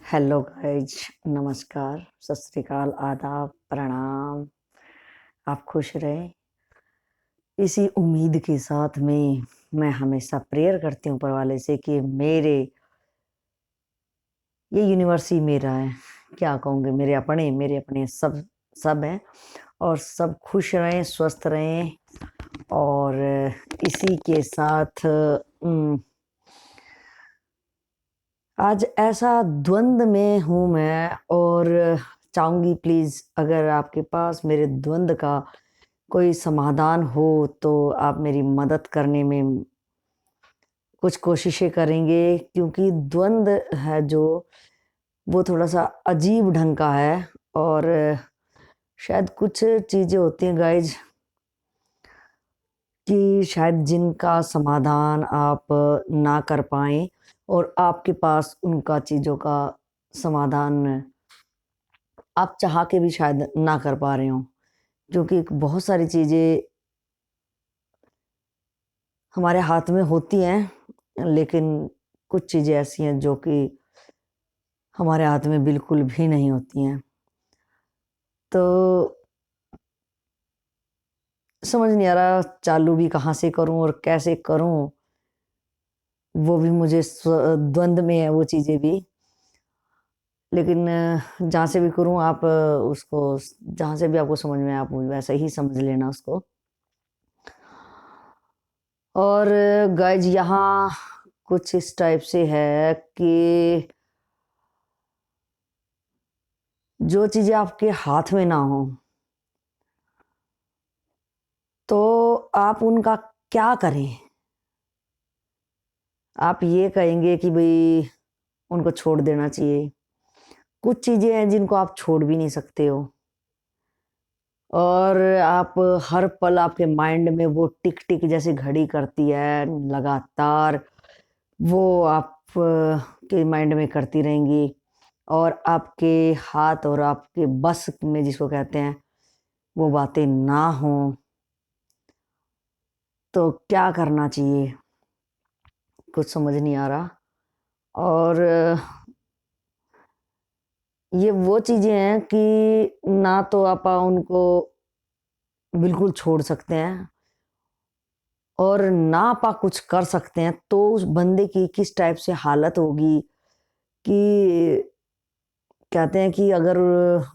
Hello guys, नमस्कार, सत श्री अकाल, आदाब, प्रणाम। आप खुश रहें इसी उम्मीद के साथ में मैं हमेशा प्रेयर करती हूँ ऊपर वाले से कि ये यूनिवर्स ही मेरा है। क्या कहूँगे, मेरे अपने सब सब हैं और सब खुश रहें, स्वस्थ रहें। और इसी के साथ आज ऐसा द्वंद में हूँ मैं और चाहूँगी प्लीज़ अगर आपके पास मेरे द्वंद का कोई समाधान हो तो आप मेरी मदद करने में कुछ कोशिशें करेंगे, क्योंकि द्वंद है जो वो थोड़ा सा अजीब ढंग का है। और शायद कुछ चीज़ें होती हैं गाइज कि शायद जिनका समाधान आप ना कर पाएँ और आपके पास उनका चीज़ों का समाधान आप चाह के भी शायद ना कर पा रहे हो, क्योंकि बहुत सारी चीज़ें हमारे हाथ में होती हैं, लेकिन कुछ चीज़ें ऐसी हैं जो कि हमारे हाथ में बिल्कुल भी नहीं होती हैं। तो समझ नहीं आ रहा चालू भी कहाँ से करूं और कैसे करूं, वो भी मुझे द्वंद में है वो चीज़ें भी। लेकिन जहाँ से भी करूं आप उसको, जहाँ से भी आपको समझ में आए आप वैसा ही समझ लेना उसको। और गाइज यहाँ कुछ इस टाइप से है कि जो चीज़ें आपके हाथ में ना हो तो आप उनका क्या करें। आप ये कहेंगे कि भाई उनको छोड़ देना चाहिए। कुछ चीज़ें हैं जिनको आप छोड़ भी नहीं सकते हो, और आप हर पल आपके माइंड में वो टिक टिक जैसे घड़ी करती है लगातार, वो आप के माइंड में करती रहेंगी। और आपके हाथ और आपके बस में जिसको कहते हैं वो बातें ना हो तो क्या करना चाहिए, कुछ समझ नहीं आ रहा। और ये वो चीज़ें हैं कि ना तो आप उनको बिल्कुल छोड़ सकते हैं और ना आप कुछ कर सकते हैं, तो उस बंदे की किस टाइप से हालत होगी कि कहते हैं कि अगर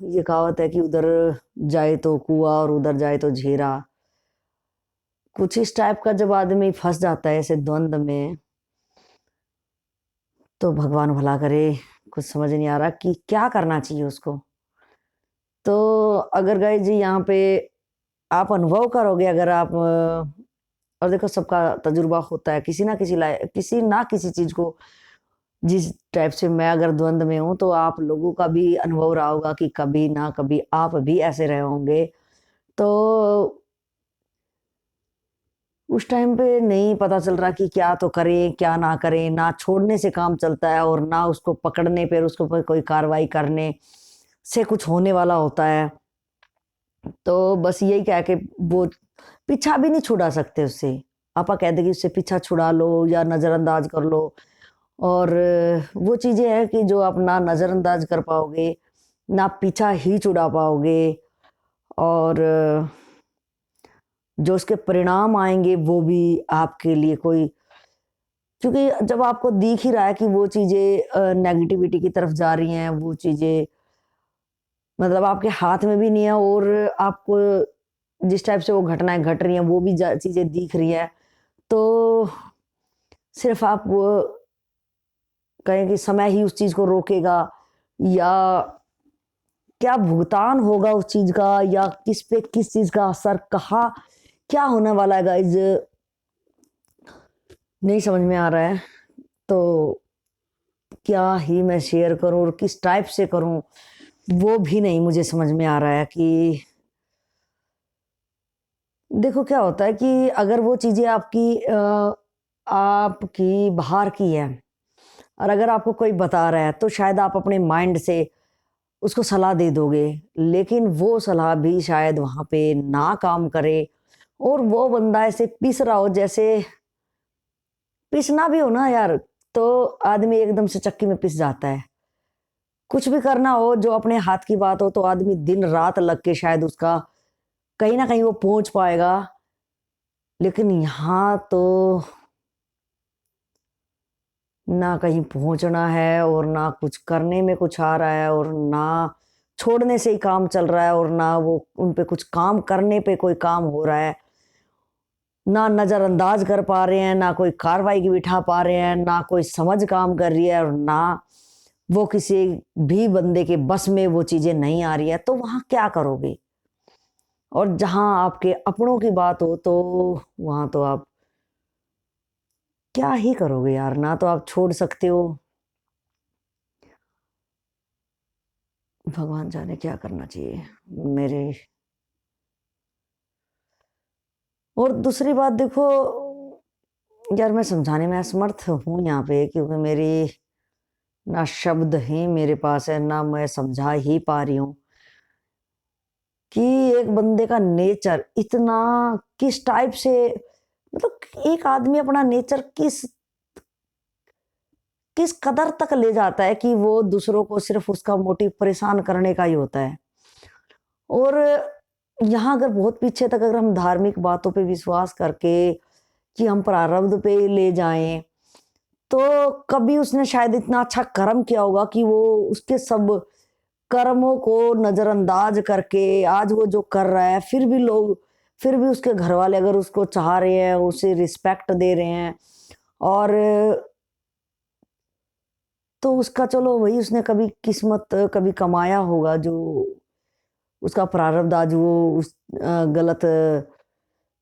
ये कहावत है कि उधर जाए तो कुआं और उधर जाए तो झेरा। कुछ इस टाइप का जब आदमी फंस जाता है ऐसे द्वंद में, तो भगवान भला करे, कुछ समझ नहीं आ रहा कि क्या करना चाहिए उसको। तो अगर गाइस जी यहाँ पे आप अनुभव करोगे, अगर आप और देखो सबका तजुर्बा होता है किसी ना किसी लायक, किसी ना किसी चीज को। जिस टाइप से मैं अगर द्वंद में हूं तो आप लोगों का भी अनुभव रहा होगा कि कभी ना कभी आप भी ऐसे रहे होंगे। तो उस टाइम पे नहीं पता चल रहा कि क्या तो करें क्या ना करें, ना छोड़ने से काम चलता है और ना उसको पकड़ने पर उसको पर कोई कार्रवाई करने से कुछ होने वाला होता है। तो बस यही कह के वो पीछा भी नहीं छुड़ा सकते उससे। आपा कहते कि उससे पीछा छुड़ा लो या नजरअंदाज कर लो। और वो चीजें हैं कि जो आप ना नजरअंदाज कर पाओगे ना पीछा ही छुड़ा पाओगे। और जो उसके परिणाम आएंगे वो भी आपके लिए कोई, क्योंकि जब आपको दिख ही रहा है कि वो चीजें नेगेटिविटी की तरफ जा रही हैं, वो चीजें मतलब आपके हाथ में भी नहीं है, और आपको जिस टाइप से वो घटनाएं घट रही हैं वो भी चीजें दिख रही है, तो सिर्फ आप वो कहें कि समय ही उस चीज को रोकेगा, या क्या भुगतान होगा उस चीज का, या किस पे किस चीज का असर, कहाँ क्या होने वाला है गाइज, नहीं समझ में आ रहा है। तो क्या ही मैं शेयर करूं और किस टाइप से करूं, वो भी नहीं मुझे समझ में आ रहा है। कि देखो क्या होता है कि अगर वो चीजें आपकी बाहर की है और अगर आपको कोई बता रहा है तो शायद आप अपने माइंड से उसको सलाह दे दोगे, लेकिन वो सलाह भी शायद वहां पे ना काम करे। और वो बंदा ऐसे पिस रहा हो, जैसे पिसना भी हो ना यार, तो आदमी एकदम से चक्की में पिस जाता है। कुछ भी करना हो जो अपने हाथ की बात हो तो आदमी दिन रात लग के शायद उसका कहीं ना कहीं वो पहुंच पाएगा। लेकिन यहाँ तो ना कहीं पहुंचना है और ना कुछ करने में कुछ आ रहा है और ना छोड़ने से ही काम चल रहा है और ना वो उन पे कुछ काम करने पे कोई काम हो रहा है। ना नज़रअंदाज कर पा रहे हैं, ना कोई कार्रवाई की बिठा पा रहे हैं, ना कोई समझ काम कर रही है और ना वो किसी भी बंदे के बस में वो चीज़ें नहीं आ रही है। तो वहाँ क्या करोगे? और जहाँ आपके अपनों की बात हो तो वहाँ तो आप क्या ही करोगे यार, ना तो आप छोड़ सकते हो। भगवान जाने क्या करना चाहिए मेरे। और दूसरी बात देखो यार, मैं समझाने में असमर्थ हूँ यहाँ पे, क्योंकि मेरी ना शब्द ही मेरे पास है, ना मैं समझा ही पा रही हूँ कि एक बंदे का नेचर इतना किस टाइप से, मतलब एक आदमी अपना नेचर किस किस कदर तक ले जाता है कि वो दूसरों को सिर्फ उसका मोटिव परेशान करने का ही होता है। और यहाँ अगर बहुत पीछे तक अगर हम धार्मिक बातों पे विश्वास करके कि हम प्रारब्ध पे ले जाएं, तो कभी उसने शायद इतना अच्छा कर्म किया होगा कि वो उसके सब कर्मों को नजरअंदाज करके आज वो जो कर रहा है, फिर भी उसके घर वाले अगर उसको चाह रहे हैं, उसे रिस्पेक्ट दे रहे हैं, और तो उसका चलो वही उसने कभी किस्मत कभी कमाया होगा जो उसका प्रारब्ध आज वो उस गलत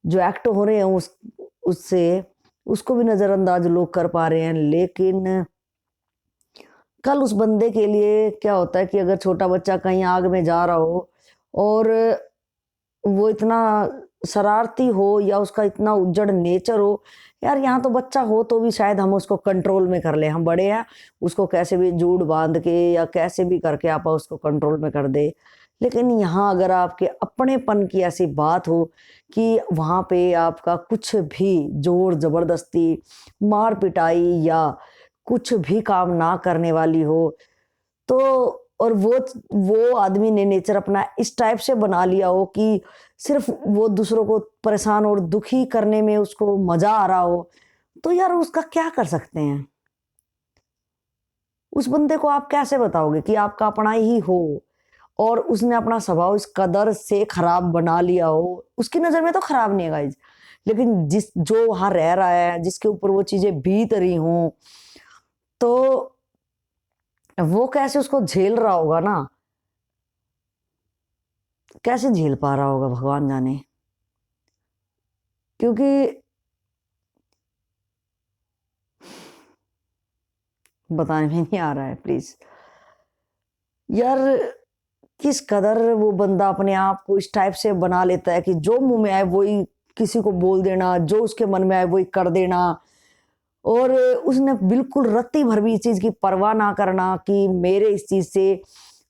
जो एक्ट हो रहे हैं उससे उसको भी नजरअंदाज लोग कर पा रहे हैं। लेकिन कल उस बंदे के लिए क्या होता है कि अगर छोटा बच्चा कहीं आग में जा रहा हो और वो इतना शरारती हो या उसका इतना उज्जड़ नेचर हो, यार यहाँ तो बच्चा हो तो भी शायद हम उसको कंट्रोल में कर ले, हम बड़े हैं, उसको कैसे भी जूड़ बांध के या कैसे भी करके आप उसको कंट्रोल में कर दे। लेकिन यहाँ अगर आपके अपनेपन की ऐसी बात हो कि वहाँ पे आपका कुछ भी जोर जबरदस्ती मार पिटाई या कुछ भी काम ना करने वाली हो, तो और वो आदमी ने नेचर अपना इस टाइप से बना लिया हो कि सिर्फ वो दूसरों को परेशान और दुखी करने में उसको मजा आ रहा हो, तो यार उसका क्या कर सकते हैं? उस बंदे को आप कैसे बताओगे कि आपका अपना ही हो और उसने अपना स्वभाव इस कदर से खराब बना लिया हो? उसकी नजर में तो खराब नहीं है गाइज, लेकिन जिस जो वहां रह रहा है, जिसके ऊपर वो चीजें बीत रही हों, तो वो कैसे उसको झेल रहा होगा ना, कैसे झेल पा रहा होगा भगवान जाने। क्योंकि बताने में नहीं आ रहा है प्लीज यार, किस कदर वो बंदा अपने आप को इस टाइप से बना लेता है कि जो मुंह में आए वही किसी को बोल देना, जो उसके मन में आए वही कर देना, और उसने बिल्कुल रत्ती भर भी इस चीज की परवाह ना करना कि मेरे इस चीज से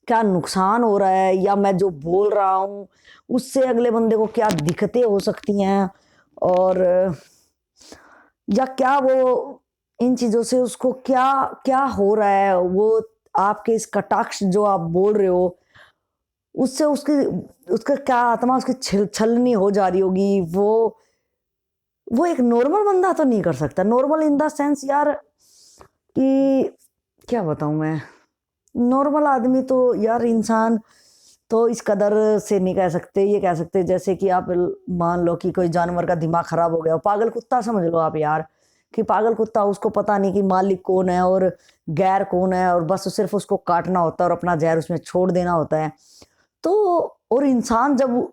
क्या नुकसान हो रहा है या मैं जो बोल रहा हूँ उससे अगले बंदे को क्या दिक्कतें हो सकती हैं, और या क्या वो इन चीजों से उसको क्या क्या हो रहा है, वो आपके इस कटाक्ष जो आप बोल रहे हो उससे उसकी उसका क्या आत्मा उसकी छलनी हो जा रही होगी। वो एक नॉर्मल बंदा तो नहीं कर सकता, नॉर्मल इन द सेंस यार कि क्या बताऊं मैं, नॉर्मल आदमी तो यार इंसान तो इस कदर से नहीं कह सकते, ये कह सकते जैसे कि आप मान लो कि कोई जानवर का दिमाग खराब हो गया, पागल कुत्ता समझ लो आप यार, कि पागल कुत्ता उसको पता नहीं कि मालिक कौन है और गैर कौन है, और बस सिर्फ उसको काटना होता है और अपना जहर उसमें छोड़ देना होता है। तो और इंसान जब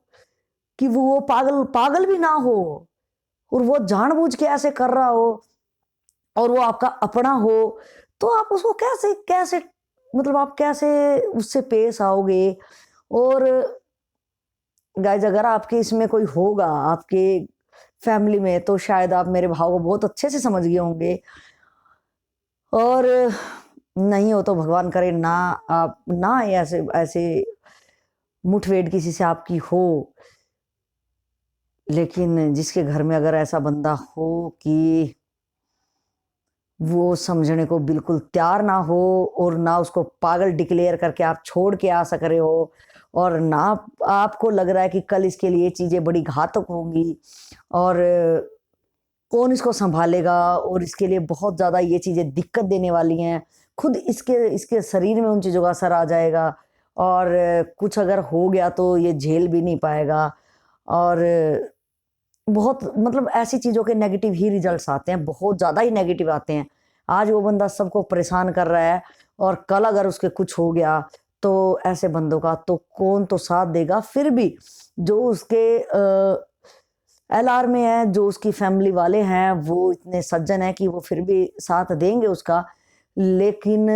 कि वो पागल पागल भी ना हो और वो जानबूझ के ऐसे कर रहा हो और वो आपका अपना हो, तो आप उसको कैसे कैसे मतलब आप कैसे उससे पेश आओगे? और गाइज अगर आपके इसमें कोई होगा आपके फैमिली में तो शायद आप मेरे भाव को बहुत अच्छे से समझ गए होंगे, और नहीं हो तो भगवान करे ना आप ना ऐसे ऐसे मुठभेड़ किसी से आपकी हो। लेकिन जिसके घर में अगर ऐसा बंदा हो कि वो समझने को बिल्कुल तैयार ना हो, और ना उसको पागल डिक्लेयर करके आप छोड़ के आ सक रहे हो, और ना आपको लग रहा है कि कल इसके लिए चीज़ें बड़ी घातक होंगी, और कौन इसको संभालेगा, और इसके लिए बहुत ज़्यादा ये चीज़ें दिक्कत देने वाली हैं, खुद इसके इसके शरीर में उन चीज़ों का असर आ जाएगा, और कुछ अगर हो गया तो ये झेल भी नहीं पाएगा, और बहुत मतलब ऐसी चीज़ों के नेगेटिव ही रिजल्ट्स आते हैं, बहुत ज़्यादा ही नेगेटिव आते हैं। आज वो बंदा सबको परेशान कर रहा है, और कल अगर उसके कुछ हो गया तो ऐसे बंदों का तो कौन तो साथ देगा। फिर भी जो उसके एलआर में है, जो उसकी फैमिली वाले हैं, वो इतने सज्जन हैं कि वो फिर भी साथ देंगे उसका। लेकिन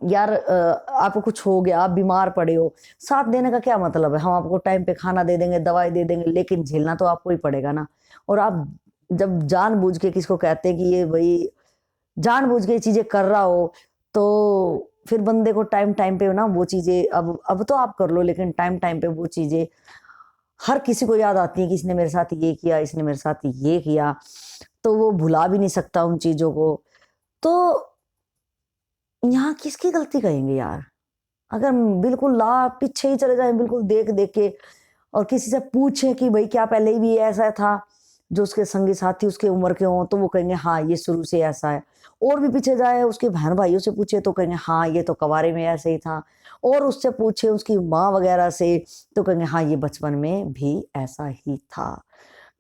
यार आपको कुछ हो गया, आप बीमार पड़े हो, साथ देने का क्या मतलब है? हम आपको टाइम पे खाना दे देंगे, दवाई दे देंगे, लेकिन झेलना तो आपको ही पड़ेगा ना। और आप जब जानबूझ के किसको कहते हैं कि ये भाई जानबूझ के चीज़ें कर रहा हो, तो फिर बंदे को टाइम टाइम पे ना वो चीज़ें, अब तो आप कर लो, लेकिन टाइम टाइम पे वो चीज़ें हर किसी को याद आती है कि इसने मेरे साथ ये किया, इसने मेरे साथ ये किया, तो वो भुला भी नहीं सकता उन चीज़ों को। तो यहाँ किसकी गलती कहेंगे यार? अगर हम बिल्कुल ला पीछे ही चले जाएँ, बिल्कुल देख-देख के, और किसी से पूछें कि भई क्या पहले भी ऐसा था, जो उसके संगी साथी उसके उम्र के हों, तो वो कहेंगे हाँ, ये शुरू से ऐसा है। और भी पीछे जाए, उसके बहन-भाइयों से पूछे तो कहेंगे हाँ, ये तो कँवारे में ऐसे ही था। और उससे पूछे उसकी माँ वग़ैरह से, तो कहेंगे हाँ, ये बचपन में भी ऐसा ही था।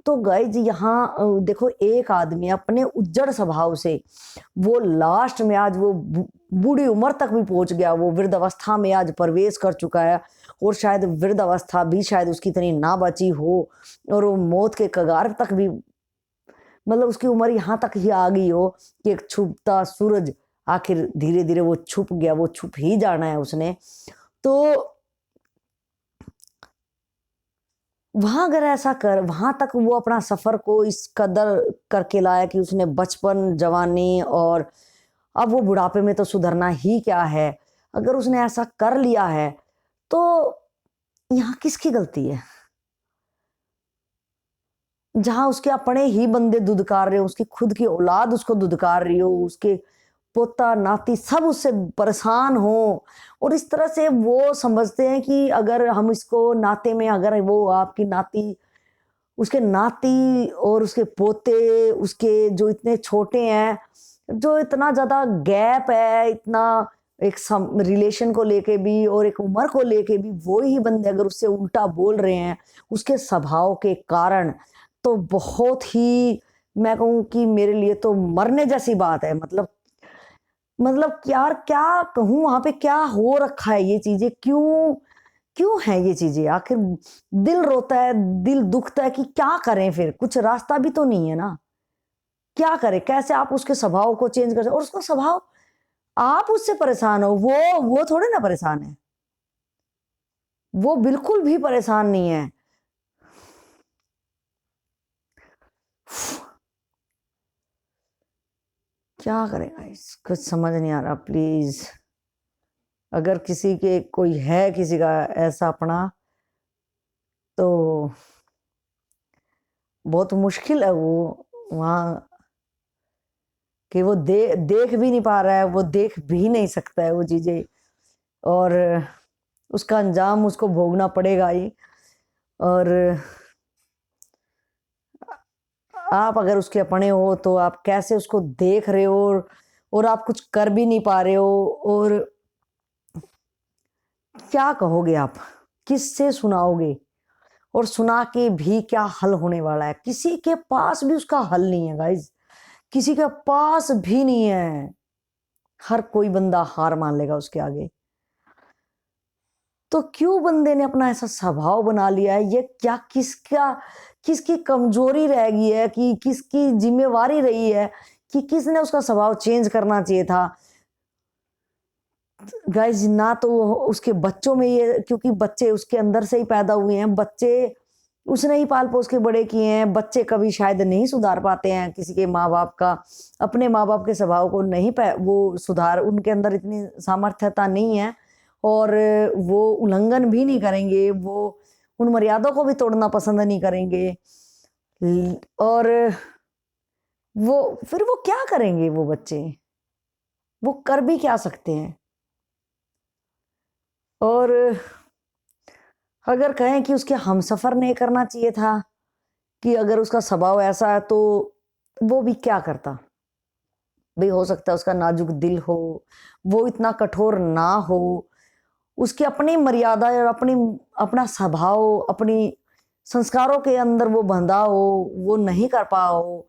तो गाइज़ यहाँ देखो, एक आदमी अपने उज्जड़ स्वभाव से वो लास्ट में आज वो बूढ़ी उम्र तक भी पहुंच गया, वो वृद्धावस्था में आज प्रवेश कर चुका है, और शायद वृद्धावस्था भी शायद उसकी इतनी ना बची हो, और वो मौत के कगार तक भी, मतलब उसकी उम्र यहाँ तक ही आ गई हो कि एक छुपता सूरज आखिर धीरे धीरे वो छुप गया, वो छुप ही जाना है उसने। तो वहां अगर ऐसा कर, वहां तक वो अपना सफर को इस कदर करके लाया कि उसने बचपन, जवानी, और अब वो बुढ़ापे में तो सुधरना ही क्या है, अगर उसने ऐसा कर लिया है, तो यहाँ किसकी गलती है? जहां उसके अपने ही बंदे दुदकार रहे हो, उसकी खुद की औलाद उसको दुदकार रही हो, उसके पोता नाती सब उससे परेशान हो, और इस तरह से वो समझते हैं कि अगर हम इसको नाते में, अगर वो आपकी नाती, उसके नाती और उसके पोते, उसके जो इतने छोटे हैं, जो इतना ज़्यादा गैप है, इतना एक रिलेशन को लेके भी और एक उम्र को लेके भी, वो ही बंदे अगर उससे उल्टा बोल रहे हैं उसके स्वभाव के कारण, तो बहुत ही, मैं कहूँ कि मेरे लिए तो मरने जैसी बात है। मतलब यार क्या कहूँ, वहाँ पे क्या हो रखा है, ये चीज़ें क्यों क्यों है ये चीज़ें? आखिर दिल रोता है, दिल दुखता है कि क्या करें फिर? कुछ रास्ता भी तो नहीं है ना। क्या करें? कैसे आप उसके स्वभाव को चेंज कर सकते, और उसका स्वभाव, आप उससे परेशान हो, वो थोड़े ना परेशान है। वो बिल्कुल भी परेशान नहीं है। क्या करें गाइस? कुछ समझ नहीं आ रहा। प्लीज़, अगर किसी के कोई है, किसी का ऐसा अपना, तो बहुत मुश्किल है वो वहाँ, कि वो देख भी नहीं पा रहा है, वो देख भी नहीं सकता है वो चीज़ें, और उसका अंजाम उसको भोगना पड़ेगा ही। और आप अगर उसके अपने हो, तो आप कैसे उसको देख रहे हो, और आप कुछ कर भी नहीं पा रहे हो, और क्या कहोगे आप? किससे सुनाओगे? और सुना के भी क्या हल होने वाला है? किसी के पास भी उसका हल नहीं है गाइज, किसी के पास भी नहीं है। हर कोई बंदा हार मान लेगा उसके आगे। तो क्यों बंदे ने अपना ऐसा स्वभाव बना लिया है? ये क्या, किसकी कमजोरी रह गई है, कि किसकी जिम्मेवारी रही है, कि किसने उसका स्वभाव चेंज करना चाहिए था? गाइज, ना तो उसके बच्चों में ये, क्योंकि बच्चे उसके अंदर से ही पैदा हुए हैं, बच्चे उसने ही पाल पोस के बड़े किए हैं। बच्चे कभी शायद नहीं सुधार पाते हैं किसी के माँ बाप का, अपने माँ बाप के स्वभाव को नहीं वो सुधार, उनके अंदर इतनी सामर्थ्यता नहीं है, और वो उल्लंघन भी नहीं करेंगे, वो उन मर्यादाओं को भी तोड़ना पसंद नहीं करेंगे। और फिर वो क्या करेंगे वो बच्चे, वो कर भी क्या सकते हैं। और अगर कहें कि उसके हमसफर नहीं करना चाहिए था, कि अगर उसका स्वभाव ऐसा है तो वो भी क्या करता भाई। हो सकता है उसका नाजुक दिल हो, वो इतना कठोर ना हो, उसकी अपनी मर्यादा और अपना स्वभाव, अपनी संस्कारों के अंदर वो बंधा हो, वो नहीं कर पाओ,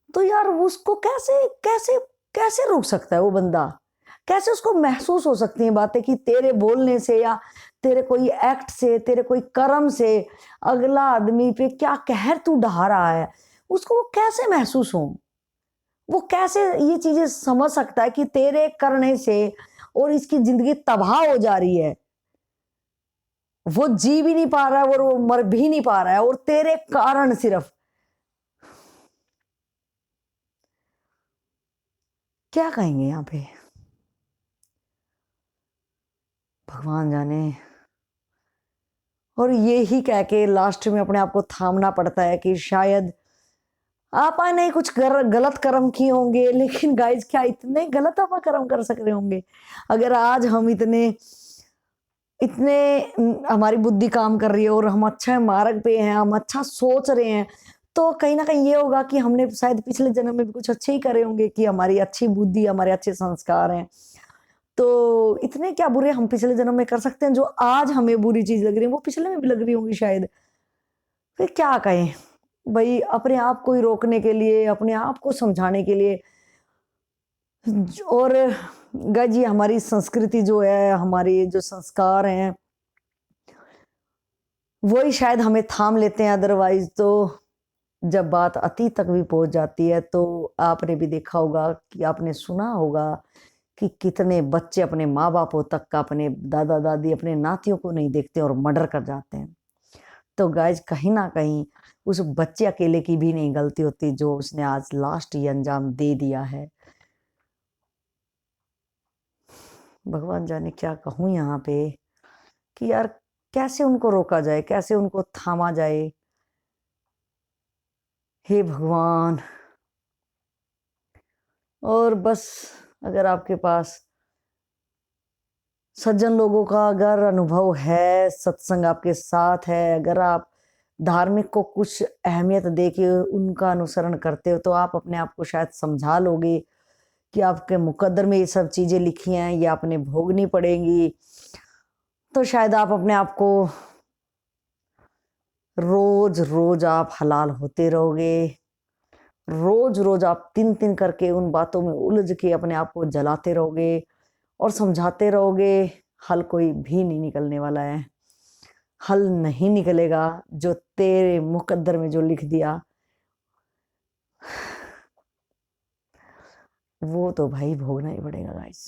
तो यार उसको कैसे कैसे कैसे रोक सकता है वो बंदा। कैसे उसको महसूस हो सकती हैं बातें कि तेरे बोलने से या तेरे कोई एक्ट से, तेरे कोई कर्म से अगला आदमी पे क्या कहर तू ढा रहा है, उसको वो कैसे महसूस हो। वो कैसे ये चीजें समझ सकता है कि तेरे करने से और इसकी जिंदगी तबाह हो जा रही है, वो जी भी नहीं पा रहा है और वो मर भी नहीं पा रहा है, और तेरे कारण सिर्फ। क्या कहेंगे यहाँ पे, भगवान जाने। और ये ही कह के लास्ट में अपने आप को थामना पड़ता है कि शायद आपा ने कुछ गलत कर्म किए होंगे, लेकिन गाइज क्या इतने गलत आपा कर्म कर सक रहे होंगे। अगर आज हम इतने इतने हमारी बुद्धि काम कर रही है और हम अच्छा मार्ग पे हैं, हम अच्छा सोच रहे हैं, तो कहीं ना कहीं ये होगा कि हमने शायद पिछले जन्म में भी कुछ अच्छे ही करे होंगे, कि हमारी अच्छी बुद्धि, हमारे अच्छे संस्कार हैं। तो इतने क्या बुरे हम पिछले जन्म में कर सकते हैं, जो आज हमें बुरी चीज लग रही है वो पिछले में भी लग रही होंगी शायद। फिर क्या कहें भाई, अपने आप को ही रोकने के लिए, अपने आप को समझाने के लिए। और गाय जी हमारी संस्कृति जो है, हमारे जो संस्कार हैं, वही शायद हमें थाम लेते हैं। अदरवाइज तो जब बात अतीत तक भी पहुंच जाती है, तो आपने भी देखा होगा, कि आपने सुना होगा कि कितने बच्चे अपने माँ बापों तक का, अपने दादा दादी, अपने नातियों को नहीं देखते और मर्डर कर जाते हैं। तो गाइज कहीं ना कहीं उस बच्चे अकेले की भी नहीं गलती होती, जो उसने आज लास्ट ये अंजाम दे दिया है। भगवान जाने क्या कहूँ यहाँ पे, कि यार कैसे उनको रोका जाए, कैसे उनको थामा जाए। हे भगवान। और बस अगर आपके पास सज्जन लोगों का अगर अनुभव है, सत्संग आपके साथ है, अगर आप धार्मिक को कुछ अहमियत दे के उनका अनुसरण करते हो, तो आप अपने आप को शायद समझा लोगे कि आपके मुकद्दर में ये सब चीजें लिखी हैं, ये आपने भोगनी पड़ेंगी। तो शायद आप अपने आप को रोज रोज आप हलाल होते रहोगे, रोज रोज आप तीन तीन करके उन बातों में उलझ के अपने आप को जलाते रहोगे और समझाते रहोगे। हल कोई भी नहीं निकलने वाला है। हल नहीं निकलेगा। जो तेरे मुकद्दर में जो लिख दिया, वो तो भाई भोगना ही पड़ेगा गाइस।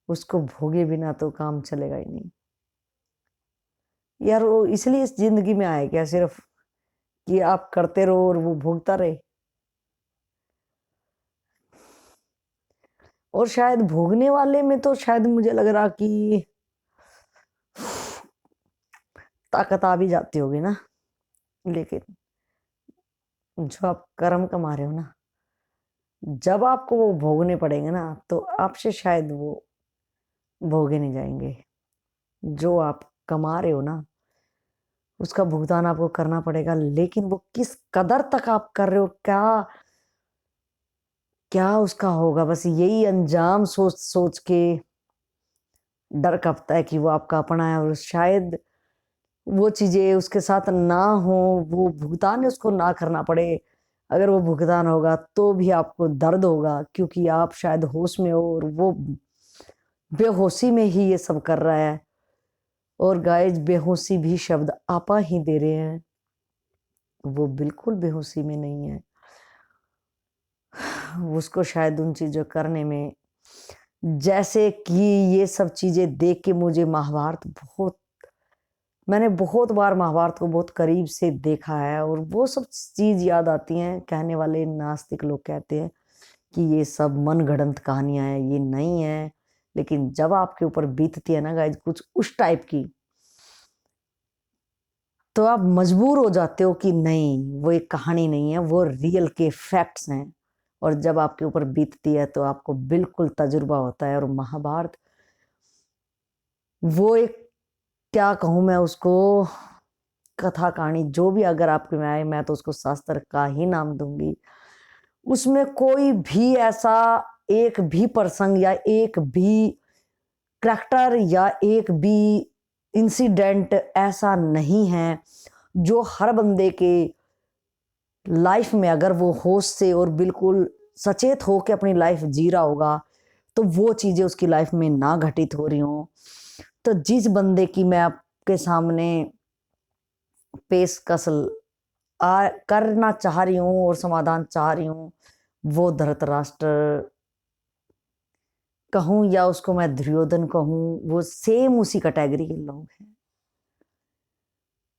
उसको भोगे बिना तो काम चलेगा ही नहीं यार। वो इसलिए इस जिंदगी में आए क्या, सिर्फ कि आप करते रहो और वो भोगता रहे। और शायद भोगने वाले में तो शायद मुझे लग रहा कि ताकत आ भी जाती होगी ना, लेकिन जो आप कर्म कमा रहे हो ना, जब आपको वो भोगने पड़ेंगे ना, तो आपसे शायद वो भोगे नहीं जाएंगे। जो आप कमा रहे हो ना, उसका भुगतान आपको करना पड़ेगा, लेकिन वो किस कदर तक आप कर रहे हो, क्या क्या उसका होगा, बस यही अंजाम सोच सोच के डर कपता है कि वो आपका अपना है, और शायद वो चीजें उसके साथ ना हो, वो भुगतान उसको ना करना पड़े। अगर वो भुगतान होगा तो भी आपको दर्द होगा, क्योंकि आप शायद होश में हो और वो बेहोशी में ही ये सब कर रहा है। और गाइज बेहोशी भी शब्द आपा ही दे रहे हैं, वो बिल्कुल बेहोशी में नहीं है। उसको शायद उन चीजों करने में, जैसे कि ये सब चीजें देख के मुझे महाभारत बहुत, मैंने बहुत बार महाभारत को बहुत करीब से देखा है, और वो सब चीज याद आती हैं। कहने वाले नास्तिक लोग कहते हैं कि ये सब मन गढ़ंत कहानियां हैं, ये नहीं है। लेकिन जब आपके ऊपर बीतती है ना गाइज कुछ उस टाइप की, तो आप मजबूर हो जाते हो कि नहीं, वो एक कहानी नहीं है, वो रियल के फैक्ट्स हैं। और जब आपके ऊपर बीतती है तो आपको बिल्कुल तजुर्बा होता है। और महाभारत वो एक, क्या कहूँ मैं उसको, कथा कहानी जो भी अगर आपके में आए, मैं तो उसको शास्त्र का ही नाम दूंगी। उसमें कोई भी ऐसा एक भी प्रसंग या एक भी करैक्टर या एक भी इंसिडेंट ऐसा नहीं है जो हर बंदे के लाइफ में, अगर वो होश से और बिल्कुल सचेत हो के अपनी लाइफ जी रहा होगा, तो वो चीज़ें उसकी लाइफ में ना घटित हो रही हों। तो जिस बंदे की मैं आपके सामने पेशकश करना चाह रही हूँ और समाधान चाह रही हूँ, वो धृतराष्ट्र कहूँ या उसको मैं दुर्योधन कहूँ, वो सेम उसी कैटेगरी के लोग हैं।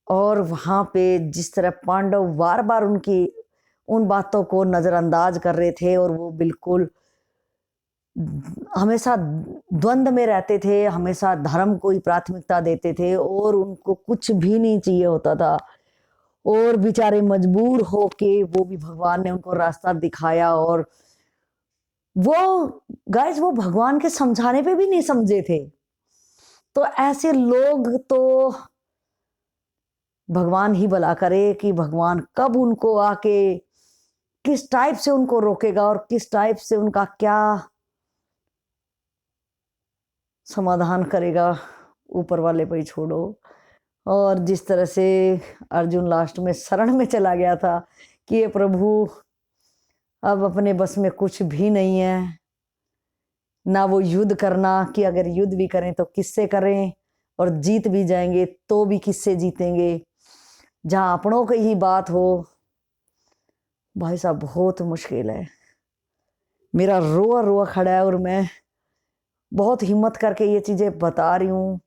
और वहाँ पे जिस तरह पांडव बार बार उनकी उन बातों को नज़रअंदाज कर रहे थे और वो बिल्कुल हमेशा द्वंद्व में रहते थे, हमेशा धर्म को ही प्राथमिकता देते थे और उनको कुछ भी नहीं चाहिए होता था, और बेचारे मजबूर होके वो भी भगवान ने उनको रास्ता दिखाया। और वो गाइस, वो भगवान के समझाने पे भी नहीं समझे थे। तो ऐसे लोग तो भगवान ही भला करे कि भगवान कब उनको आके किस टाइप से उनको रोकेगा और किस टाइप से उनका क्या समाधान करेगा, ऊपर वाले पे ही छोड़ो। और जिस तरह से अर्जुन लास्ट में शरण में चला गया था कि ये प्रभु अब अपने बस में कुछ भी नहीं है, ना वो युद्ध करना, कि अगर युद्ध भी करें तो किससे करें, और जीत भी जाएंगे तो भी किससे जीतेंगे, जहां अपनों की ही बात हो। भाई साहब बहुत मुश्किल है, मेरा रोआ रोआ खड़ा है और मैं बहुत हिम्मत करके ये चीज़ें बता रही हूँ,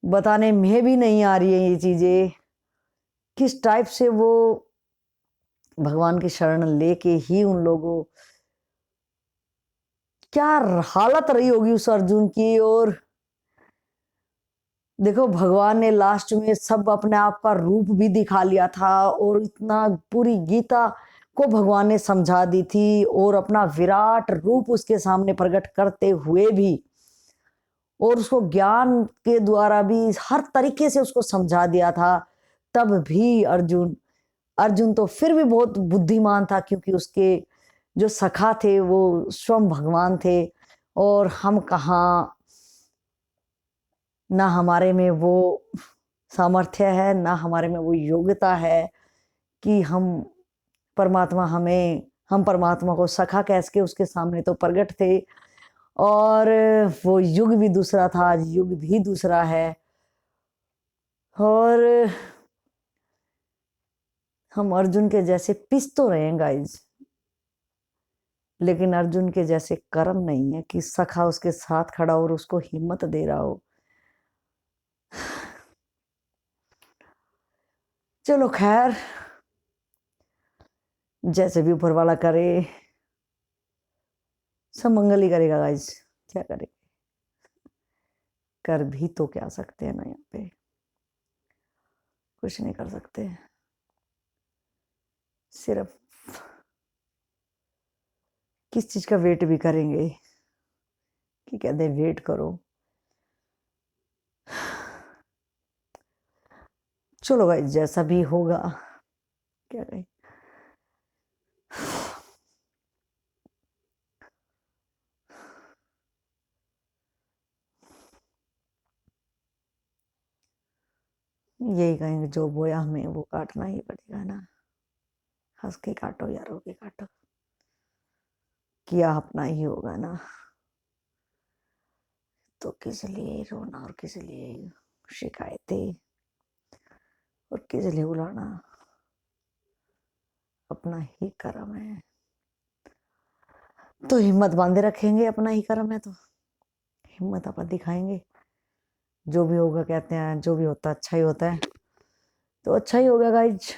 बताने में भी नहीं आ रही है ये चीज़ें, किस टाइप से वो भगवान की शरण लेके ही उन लोगों, क्या हालत रही होगी उस अर्जुन की। और देखो भगवान ने लास्ट में सब अपने आप का रूप भी दिखा लिया था, और इतना पूरी गीता को भगवान ने समझा दी थी और अपना विराट रूप उसके सामने प्रकट करते हुए भी, और उसको ज्ञान के द्वारा भी हर तरीके से उसको समझा दिया था। तब भी अर्जुन अर्जुन तो फिर भी बहुत बुद्धिमान था, क्योंकि उसके जो सखा थे वो स्वयं भगवान थे। और हम कहाँ, ना हमारे में वो सामर्थ्य है, ना हमारे में वो योग्यता है कि हम परमात्मा को सखा कैस के उसके सामने तो प्रकट थे। और वो युग भी दूसरा था, आज युग भी दूसरा है। और हम अर्जुन के जैसे पिस तो रहे हैं गाइज, लेकिन अर्जुन के जैसे कर्म नहीं है कि सखा उसके साथ खड़ा और उसको हिम्मत दे रहा हो। चलो खैर, जैसे भी ऊपर वाला करे, सब मंगल ही करेगा गाइज, क्या करे, कर भी तो क्या सकते हैं ना, यहाँ पे कुछ नहीं कर सकते, सिर्फ किस चीज का वेट भी करेंगे कि कहते हैं वेट करो। चलो भाई जैसा भी होगा, क्या करें। यही कहेंगे, जो बोया हमें वो काटना ही पड़ेगा ना, हंस के काटो या रो के काटो, किया अपना ही होगा ना। तो किस लिए रोना और किस लिए शिकायतें और किस लिए बुलाना, अपना ही कर्म है। तो हिम्मत बांधे रखेंगे, अपना ही कर्म है तो हिम्मत अपन दिखाएंगे। जो भी होगा, कहते हैं जो भी होता अच्छा ही होता है, तो अच्छा ही होगा गाइज।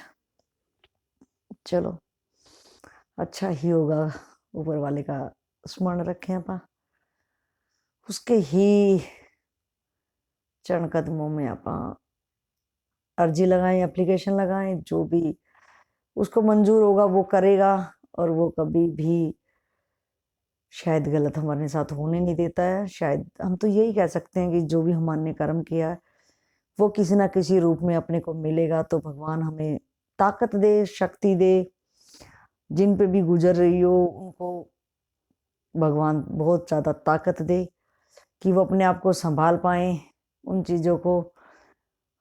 चलो अच्छा ही होगा, ऊपर वाले का स्मरण रखें अपन, उसके ही चरण कदमों में अपन अर्जी लगाएं, एप्लीकेशन लगाएं, जो भी उसको मंजूर होगा वो करेगा, और वो कभी भी शायद गलत हमारे साथ होने नहीं देता है। शायद हम तो यही कह सकते हैं कि जो भी हमने कर्म किया है वो किसी ना किसी रूप में अपने को मिलेगा। तो भगवान हमें ताकत दे, शक्ति दे, जिन पे भी गुजर रही हो उनको भगवान बहुत ज़्यादा ताकत दे कि वो अपने आप को संभाल पाएं उन चीज़ों को,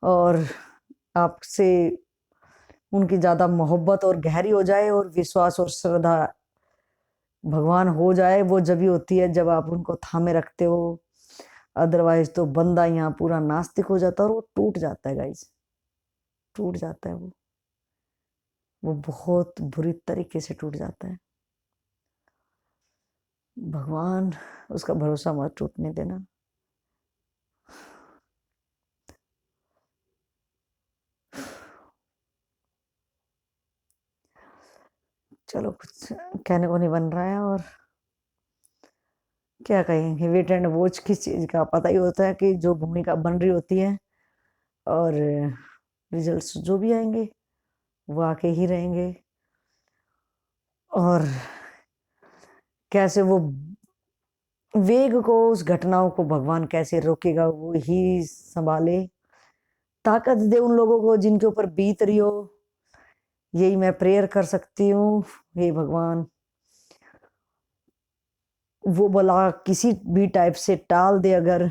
और आपसे उनकी ज़्यादा मोहब्बत और गहरी हो जाए, और विश्वास और श्रद्धा भगवान हो जाए। वो जब ही होती है जब आप उनको थामे रखते हो, अदरवाइज तो बंदा यहाँ पूरा नास्तिक हो जाता है, और वो टूट जाता है गाइस, टूट जाता है वो बहुत बुरी तरीके से टूट जाता है। भगवान उसका भरोसा मत टूटने देना। चलो, कुछ कहने को नहीं बन रहा है, और क्या कहेंगे। वेट एंड वॉच किस चीज़ का पता ही होता है कि जो भूमिका बन रही होती है, और रिजल्ट्स जो भी आएंगे वो आके ही रहेंगे, और कैसे वो वेग को, उस घटनाओं को भगवान कैसे रोकेगा वो ही संभाले। ताकत दे उन लोगों को जिनके ऊपर बीत रही हो, यही मैं प्रेयर कर सकती हूँ। हे भगवान, वो बला किसी भी टाइप से टाल दे, अगर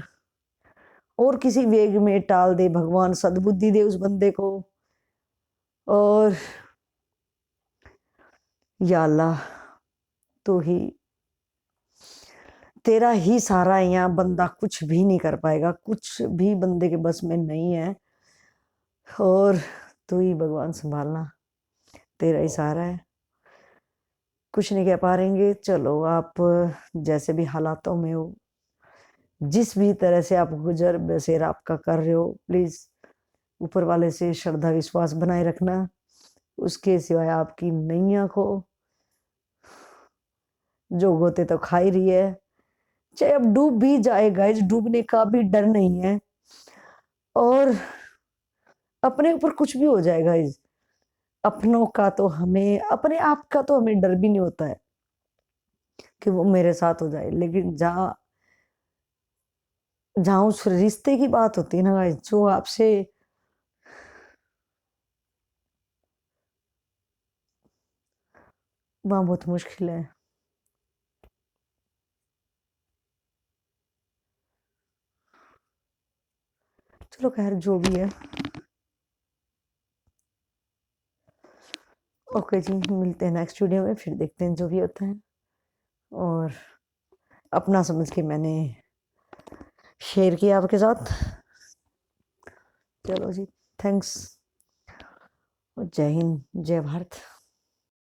और किसी वेग में टाल दे, भगवान सद्बुद्धि दे उस बंदे को। और या अल्लाह, तो ही तेरा ही सहारा है, यहाँ बंदा कुछ भी नहीं कर पाएगा, कुछ भी बंदे के बस में नहीं है, और तू ही भगवान संभालना, तेरा ही सहारा है। कुछ नहीं कह पा रहेंगे। चलो, आप जैसे भी हालातों में हो, जिस भी तरह से आप गुजर बसेर आपका कर रहे हो, प्लीज ऊपर वाले से श्रद्धा विश्वास बनाए रखना। उसके सिवाय आपकी नैया को जो गोते तो खा ही रही है, चाहे अब डूब भी जाए गाइस, डूबने का भी डर नहीं है, और अपने ऊपर कुछ भी हो जाए गाइस, अपनों का तो हमें, अपने आप का तो हमें डर भी नहीं होता है कि वो मेरे साथ हो जाए। लेकिन जहाँ जहाँ उस रिश्ते की बात होती है ना गाइस, जो आपसे वहाँ बहुत मुश्किल है। चलो खैर, जो भी है, ओके जी, मिलते हैं नेक्स्ट वीडियो में, फिर देखते हैं जो भी होता है। और अपना समझ के मैंने शेयर किया आपके साथ। चलो जी, थैंक्स, जय हिंद, जय भारत।